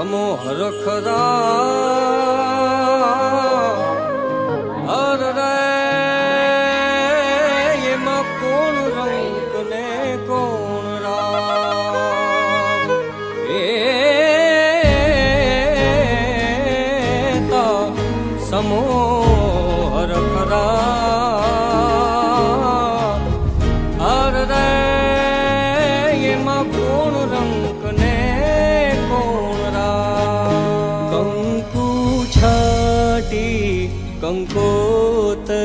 સમોહ રખરા અર રે એમાં કોણ રંગ ને કોણ રામ એ તા સમોહ રખરા અર રે એમાં કોણ રંગ ને કંકોતરી